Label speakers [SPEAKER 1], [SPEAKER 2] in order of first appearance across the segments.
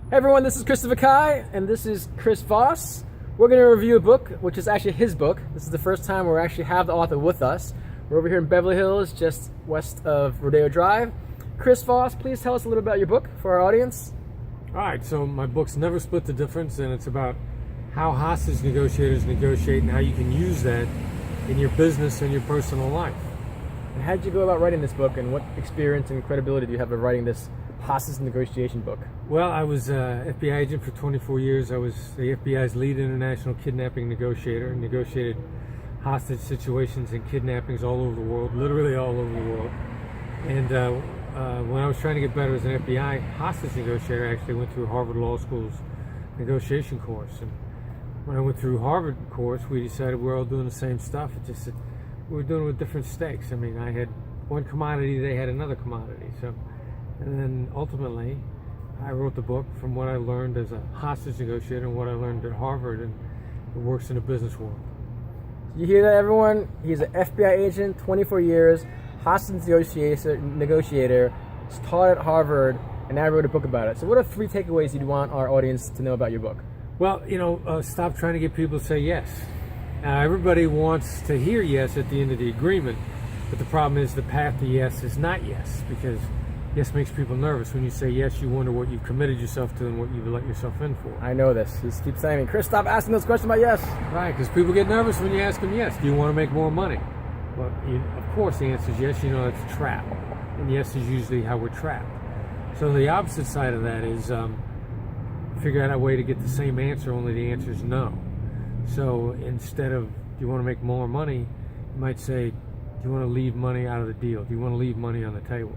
[SPEAKER 1] Hey everyone, this is Christopher Kai, and this is Chris Voss. We're going to review a book, which is actually his book. This is the first time we actually have the author with us. We're over here in Beverly Hills, just west of Rodeo Drive. Chris Voss, please tell us a little about your book for our audience.
[SPEAKER 2] All right, so my book's Never Split the Difference, and it's about how hostage negotiators negotiate and how you can use that in your business and your personal life.
[SPEAKER 1] And how did you go about writing this book, and what experience and credibility do you have of writing this hostage negotiation book?
[SPEAKER 2] Well, I was an FBI agent for 24 years. I was the FBI's lead international kidnapping negotiator, negotiated hostage situations and kidnappings all over the world, literally all over the world. And when I was trying to get better as an FBI hostage negotiator, I actually went through Harvard Law School's negotiation course. And when I went through Harvard course, we decided we were all doing the same stuff. It's just that we were doing it with different stakes. I mean, I had one commodity, they had another commodity. And then ultimately, I wrote the book from what I learned as a hostage negotiator and what I learned at Harvard, and it works in the business world.
[SPEAKER 1] You hear that, everyone? He's an FBI agent, 24 years, hostage negotiator, taught at Harvard, and now wrote a book about it. So what are 3 takeaways you'd want our audience to know about your book?
[SPEAKER 2] Well, stop trying to get people to say yes. Everybody wants to hear yes at the end of the agreement, but the problem is the path to yes is not yes, because yes makes people nervous. When you say yes, you wonder what you've committed yourself to and what you've let yourself in for.
[SPEAKER 1] I know this. He keeps saying, Chris, stop asking those questions about yes.
[SPEAKER 2] Right, because people get nervous when you ask them yes. Do you want to make more money? Well, of course the answer is yes. You know that's a trap. And yes is usually how we're trapped. So the opposite side of that is figure out a way to get the same answer, only the answer is no. So instead of, do you want to make more money, you might say, do you want to leave money out of the deal? Do you want to leave money on the table?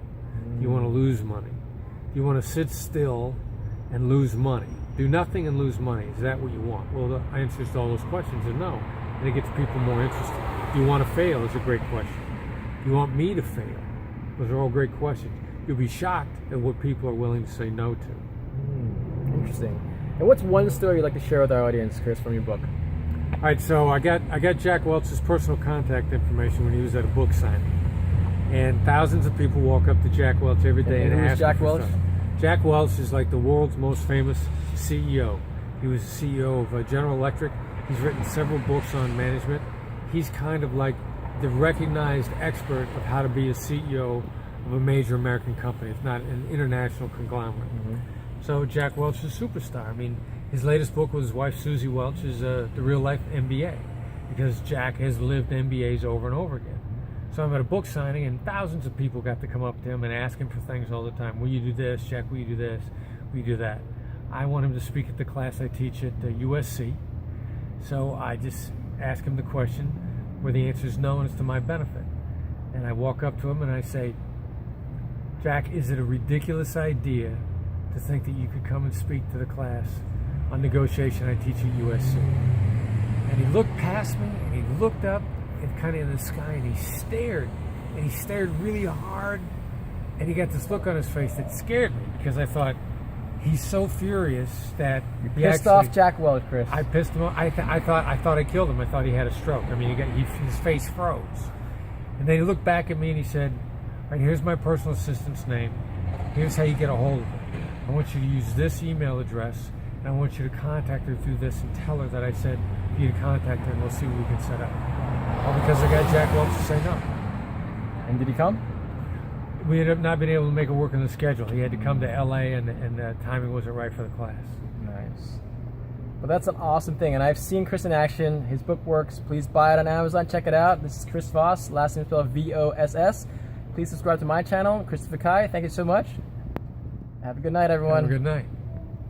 [SPEAKER 2] Do you want to lose money? Do you want to sit still and lose money? Do nothing and lose money. Is that what you want? Well, the answers to all those questions are no. And it gets people more interested. Do you want to fail? Is a great question. Do you want me to fail? Those are all great questions. You'll be shocked at what people are willing to say no to.
[SPEAKER 1] Interesting. And what's one story you'd like to share with our audience, Chris, from your book?
[SPEAKER 2] All right, so I got Jack Welch's personal contact information when he was at a book signing. And thousands of people walk up to Jack Welch every day and ask
[SPEAKER 1] Jack
[SPEAKER 2] him for
[SPEAKER 1] Welch?
[SPEAKER 2] stuff. Jack Welch is like the world's most famous CEO. He was the CEO of General Electric. He's written several books on management. He's kind of like the recognized expert of how to be a CEO of a major American company, if not an international conglomerate. Mm-hmm. So Jack Welch is a superstar. I mean, his latest book with his wife Susie Welch is the real life MBA, because Jack has lived MBAs over and over again. So I'm at a book signing, and thousands of people got to come up to him and ask him for things all the time. Will you do this, Jack? Will you do this? Will you do that? I want him to speak at the class I teach at USC. So I just ask him the question where the answer is no and it's to my benefit. And I walk up to him and I say, Jack, is it a ridiculous idea to think that you could come and speak to the class on negotiation I teach at USC? And he looked past me and he looked up and kind of in the sky, and he stared really hard, and he got this look on his face that scared me, because I thought, he's so furious that
[SPEAKER 1] you pissed off Jack Welch, Chris.
[SPEAKER 2] I pissed him off. I thought I killed him. I thought he had a stroke. I mean, his face froze, and then he looked back at me and he said, all right, here's my personal assistant's name. Here's how you get a hold of her. I want you to use this email address, and I want you to contact her through this and tell her that I said for you to contact her, and we'll see what we can set up. All because I got Jack Welch to say no.
[SPEAKER 1] And did he come?
[SPEAKER 2] We ended up not being able to make it work in the schedule. He had to come to LA, and the timing wasn't right for the class.
[SPEAKER 1] Nice. Well, that's an awesome thing, and I've seen Chris in action. His book works. Please buy it on Amazon. Check it out. This is Chris Voss, last name spelled Voss. Please subscribe to my channel, Christopher Kai. Thank you so much. Have a good night, everyone.
[SPEAKER 2] Have a good night.